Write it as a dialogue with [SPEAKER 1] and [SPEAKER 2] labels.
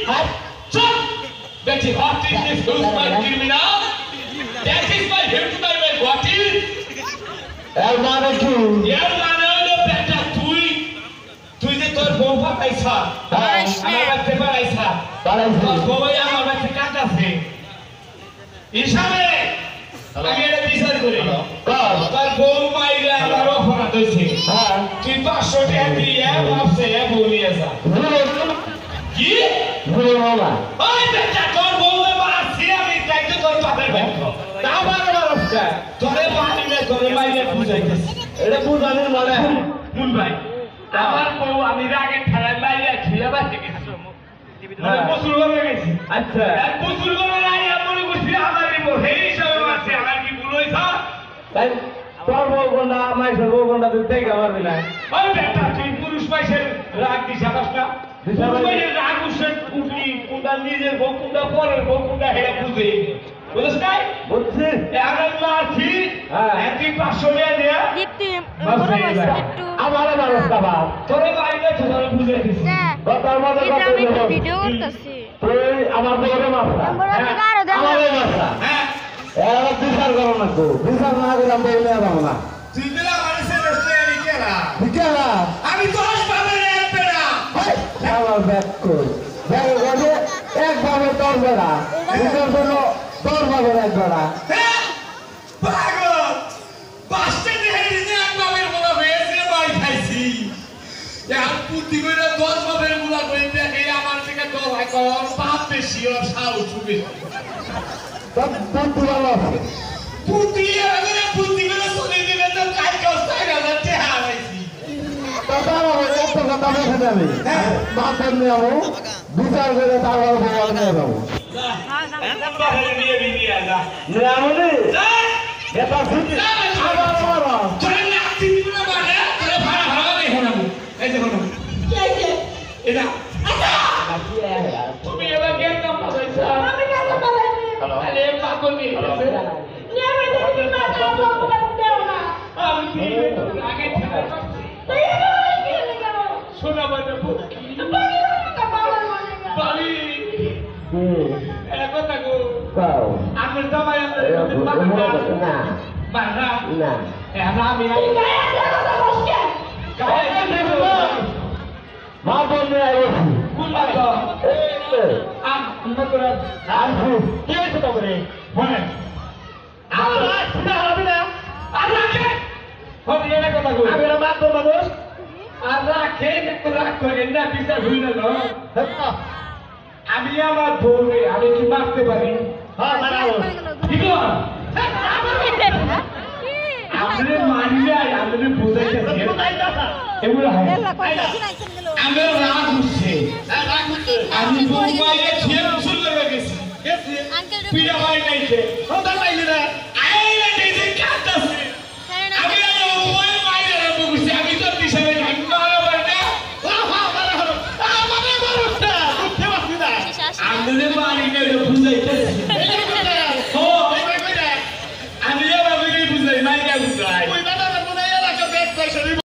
[SPEAKER 1] Stop! That is what is this Usman criminal? That is my here to my way. What is?
[SPEAKER 2] মানে কি
[SPEAKER 1] এর মানে হলো বেটা তুই যে তোর বউ পাইছা আমার বাড়িতে পাইছা তোর বউ আমার বাড়িতে কাটাছে হিসাবে আমি এটা বিচার করি তোর বউ মাইলে আমার অপরাধ হয়েছে তুই 500 টাকা দিয়ে ভাবছে বউ নিয়ে যা কি
[SPEAKER 2] বাবা
[SPEAKER 1] ওই বেটা তোর বউ মারছি আমি তাই তো তোর বাপের ব্যাগ আমার বাবা তোরে মারিলে তোরে মাইলে বুঝাইতেছি
[SPEAKER 2] এটা বুঝানোর মানে
[SPEAKER 1] মুন ভাই আমার বউ আমি রাগে ঠাড়ায় মাইলে খেয়ে বাঁচে গেছি প্রচুর করে গেছি
[SPEAKER 2] আচ্ছা
[SPEAKER 1] প্রচুর করে নাই মনে করছি আমার বউ সেই হিসাবে মারছে আমার কি ভুল হয়েছে
[SPEAKER 2] তাই তোর বউ কোনটা আমার বউ কোনটা তুই দেখে পারবি না
[SPEAKER 1] ওই বেটা তুই পুরুষ পাইছেন রাগ দিশা পাসটা রাগ উঠলি কোনটা নিজের বউ কোনটা পরের বউ কোনটা হেরা বুঝে বুঝছ নাই
[SPEAKER 2] বুঝছি
[SPEAKER 1] এখন মারছি একদিন 500 টাকা দেয়া
[SPEAKER 2] আমারে মানুষ বাবা
[SPEAKER 1] তোরে মাইলে তোরে বুঝে দিছি
[SPEAKER 2] তোর মতো কথা
[SPEAKER 3] ভিডিও করতেছি
[SPEAKER 2] তুই আমার বউরে মারছা আমারে মারছা
[SPEAKER 1] হ্যাঁ
[SPEAKER 2] এরা বিচার করো না তো বিচার না করে আমি বউ নিয়ে যাবো না
[SPEAKER 1] তুই দিলা আমার সেলেস্টিয়ালি কেলা
[SPEAKER 2] বিকেলা
[SPEAKER 1] আমি 10 বারের এক পেড়া
[SPEAKER 2] আমার ব্যাগ কই ব্যাগ করে একভাবে তোর বেড়া বিচার করলো তোর ভাবে এক বেড়া
[SPEAKER 1] হ্যাঁ পাগল পাঁচটা দেহে দিনে এক বাবের মোলা হয়েছে মাই খাইছি আর পুতি করে 10 বাবের মোলা করে দেখে আমার থেকে দলাই কর পাপ বেশি আর সাউ ছুবে
[SPEAKER 2] তোর বুদ্ধি ভালো আছে
[SPEAKER 1] পুতি করে চলে দিলে তো কাজ কষ্ট গেল টেহা হইছি
[SPEAKER 2] কথা বলে একটা কথা বলতে যাবে বাপের নিয়ে যাবো বিচার করে তারপর বউ নিয়ে যাবো
[SPEAKER 1] বাবারে নিয়ে বিয়ে যা
[SPEAKER 2] নিয়ে যাবো নি
[SPEAKER 1] যা
[SPEAKER 2] এটা ছুটি আবার মারো
[SPEAKER 1] তোরে নাচি দিব না মানে তোরে ভাড়া ভাড়া দেখো না এই দেখো না এটা তুমি এবার গেম নাম পাইছো আমি কেন পাইছি আরে পাগল নি আমি দিলে আগে ঠেলা শোনা মানে বালি কথা গো
[SPEAKER 2] কাও
[SPEAKER 1] আমি সবাই
[SPEAKER 2] না
[SPEAKER 1] মারা
[SPEAKER 2] না
[SPEAKER 1] আমি
[SPEAKER 2] মা বোন নিয়ে আইছি
[SPEAKER 1] কুলাতো
[SPEAKER 2] আসি কি হয়েছে তোমরে
[SPEAKER 1] বলেন আমার না হবে না আর রাখে হবে এটা কথা কই
[SPEAKER 2] আমি না মাত্র মানুষ
[SPEAKER 1] আর রাখে রাখ করে না বিচার হই না আমি আমার বউকে আমি কি মারতে পারি
[SPEAKER 2] হ্যাঁ মানাবো
[SPEAKER 1] ঠিক আপনি মানলে আপনি বুঝাইতেছেন এগুলো হয় আমি রাগ উঠছে আমি বউ মাইলে ছিয়ে উসুল করে গেছি পিড়া মাই নাইছে ওটা পাইলে না আইলে দিতে কাটছে আমি বউ মাইলে না বুঝছি আমি তো দিশারে নাই মারা বাড়া আমারে মারো না বুঝতে পারছি না আমি মারি না বুঝাইতেছি